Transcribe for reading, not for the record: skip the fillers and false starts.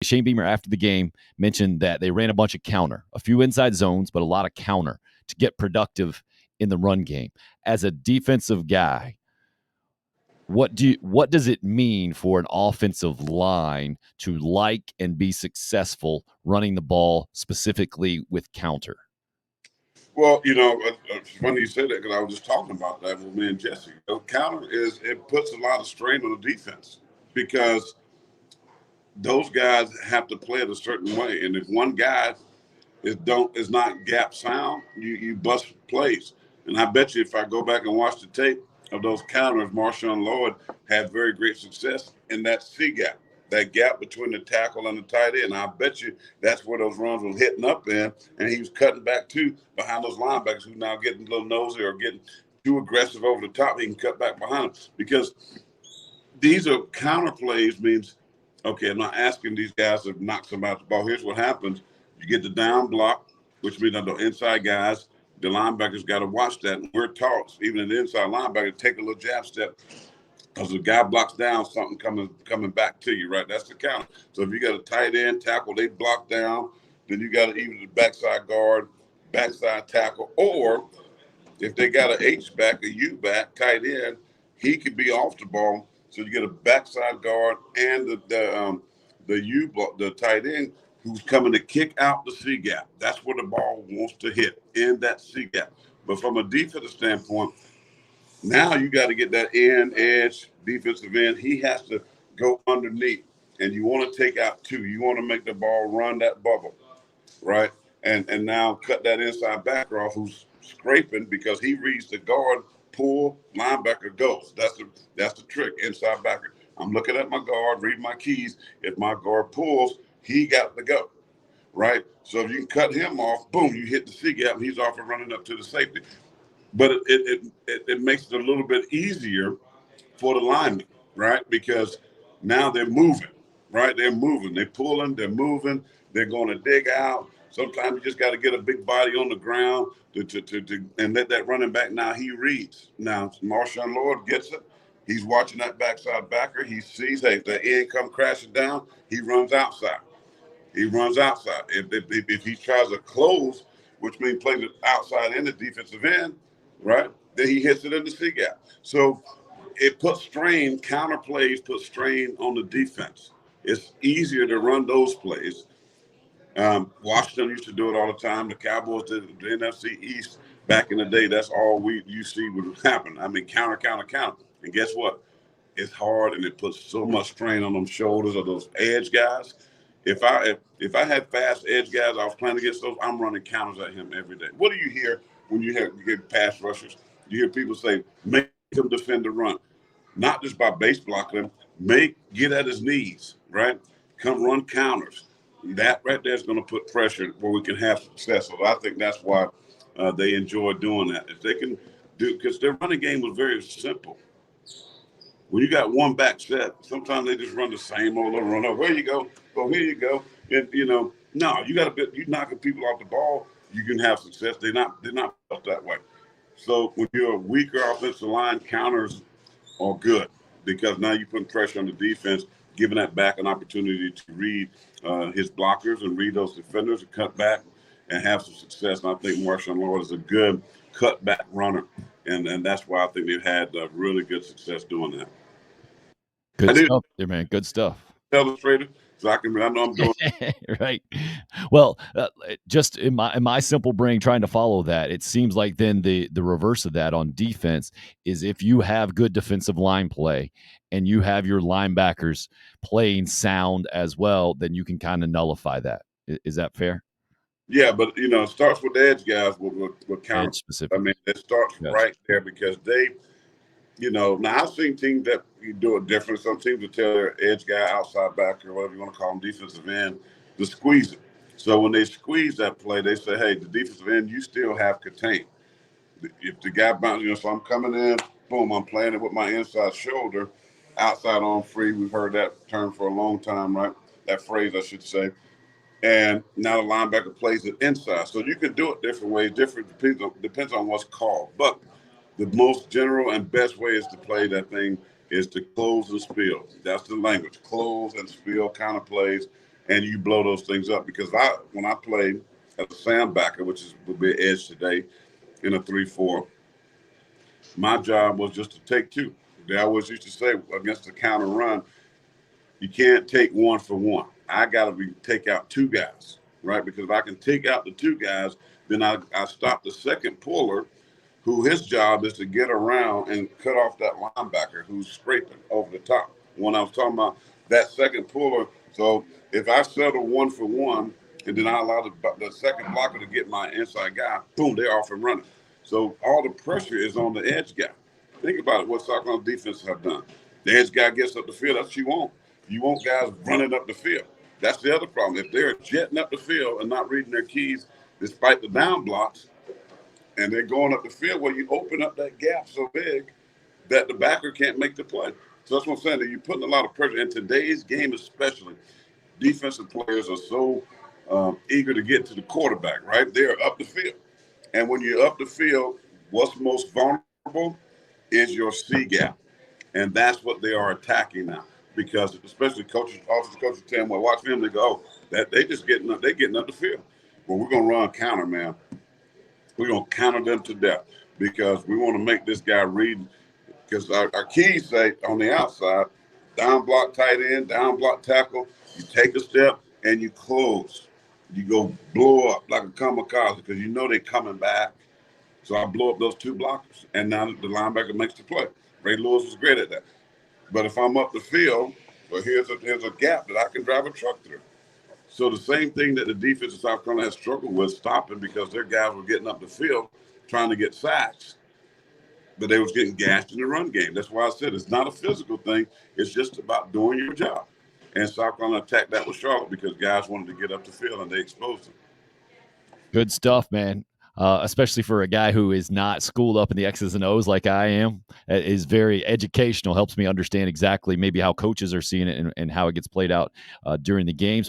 Shane Beamer, after the game, mentioned that they ran a bunch of counter, a few inside zones, but a lot of counter to get productive in the run game. As a defensive guy, what does it mean for an offensive line to like and be successful running the ball, specifically with counter? Well, it's funny you said that because I was just talking about that with me and Jesse. Counter it puts a lot of strain on the defense because those guys have to play it a certain way, and if one guy is not gap sound, you bust plays. And I bet you if I go back and watch the tape of those counters, Marshawn Lloyd had very great success in that C gap, that gap between the tackle and the tight end. I bet you that's where those runs was hitting up in, and he was cutting back too behind those linebackers who now getting a little nosy or getting too aggressive over the top. He can cut back behind them because these are counter plays. Means okay, I'm not asking these guys to knock somebody off the ball. Here's what happens. You get the down block, which means that the inside guys, the linebackers got to watch that. And we're taught, even in the inside linebacker, take a little jab step because the guy blocks down something coming back to you, right? That's the counter. So if you got a tight end tackle, they block down, then you got either the backside guard, backside tackle, or if they got an H back, a U back, tight end, he could be off the ball. So you get a backside guard and the tight end who's coming to kick out the C gap. That's where the ball wants to hit, in that C gap. But from a defensive standpoint, now you got to get that end edge defensive end. He has to go underneath, and you want to take out two. You want to make the ball run that bubble, right? And now cut that inside backer off who's scraping because he reads the guard, pull, linebacker goes. That's the trick, inside backer. I'm looking at my guard, read my keys. If my guard pulls, he got to go, right? So if you can cut him off, boom, you hit the C gap, and he's off and running up to the safety. But it makes it a little bit easier for the linemen, right? Because now they're moving, right? They're moving. They're pulling. They're moving. They're going to dig out. Sometimes you just got to get a big body on the ground and let that running back. Now he reads. Now Marshawn Lloyd gets it. He's watching that backside backer. He sees, hey, if the end come crashing down, he runs outside. He runs outside. If he tries to close, which means play the outside in the defensive end, right, then he hits it in the C gap. So it puts strain, counter plays put strain on the defense. It's easier to run those plays. Washington used to do it all the time. The Cowboys did it, the NFC East back in the day. That's all you see would happen. I mean, counter, counter, counter. And guess what? It's hard, and it puts so much strain on them shoulders of those edge guys. If I had fast edge guys I was playing against those, I'm running counters at him every day. What do you hear when you get pass rushers? You hear people say, make him defend the run. Not just by base blocking him, get at his knees, right? Come run counters. That right there is going to put pressure where we can have success. So I think that's why they enjoy doing that. If they can do, because their running game was very simple. When you got one back set, sometimes they just run the same old little run. Where you go? Well, here you go. And no, you got to you knocking people off the ball. You can have success. They're not built that way. So when you're a weaker offensive line, counters are good because now you're putting pressure on the defense, giving that back an opportunity to read his blockers and read those defenders and cut back and have some success. And I think Marshawn Lloyd is a good cutback runner, and that's why I think they've had really good success doing that. Good stuff there, man. Good stuff. Illustrator, so I know I'm doing right. Well, just in my simple brain trying to follow that, it seems like then the reverse of that on defense is if you have good defensive line play and you have your linebackers playing sound as well, then you can kind of nullify that. Is that fair? Yeah, but it starts with the edge guys with counter. Specific. I mean, it starts right there because they. Now I've seen teams that you do it different. Some teams will tell their edge guy, outside backer, whatever you want to call him, defensive end, to squeeze it. So when they squeeze that play, they say, hey, the defensive end, you still have contained. If the guy bounces, so I'm coming in, boom, I'm playing it with my inside shoulder, outside arm free. We've heard that term for a long time, right? That phrase, I should say. And now the linebacker plays it inside. So you can do it different ways. Depends on what's called. But the most general and best way is to play that thing is to close and spill. That's the language. Close and spill kind of plays. and you blow those things up. Because when I played as a sandbacker, which would be an edge today in a 3-4, my job was just to take two. They always used to say against the counter run, you can't take one for one. I got to take out two guys, right? Because if I can take out the two guys, then I stop the second puller, who his job is to get around and cut off that linebacker who's scraping over the top. When I was talking about that second puller, so if I settle one for one and then I allow the second blocker to get my inside guy, boom, they're off and running. So all the pressure is on the edge guy. Think about it, what South Carolina defense have done. The edge guy gets up the field, that's what you want. You want guys running up the field. That's the other problem. If they're jetting up the field and not reading their keys, despite the down blocks, and they're going up the field, well, you open up that gap so big that the backer can't make the play. So that's what I'm saying, that you're putting a lot of pressure. In today's game especially, defensive players are so eager to get to the quarterback, right? They're up the field. And when you're up the field, what's most vulnerable is your C gap. And that's what they are attacking now. Because especially coaches, offensive coaches tell them, well, watch them, they go, oh, that they just getting up the field. Well, we're gonna run counter, man. We're gonna counter them to death because we want to make this guy read. Because our keys say on the outside, down block tight end, down block tackle, you take a step and you close. You go blow up like a kamikaze because you know they're coming back. So I blow up those two blockers, and now the linebacker makes the play. Ray Lewis was great at that. But if I'm up the field, well, here's a gap that I can drive a truck through. So the same thing that the defense of South Carolina has struggled with stopping because their guys were getting up the field trying to get sacks, but they was getting gashed in the run game. That's why I said it's not a physical thing. It's just about doing your job. And South Carolina attacked that with Charlotte because guys wanted to get up the field and they exposed them. Good stuff, man. Especially for a guy who is not schooled up in the X's and O's like I am, it is very educational, helps me understand exactly maybe how coaches are seeing it and how it gets played out during the games.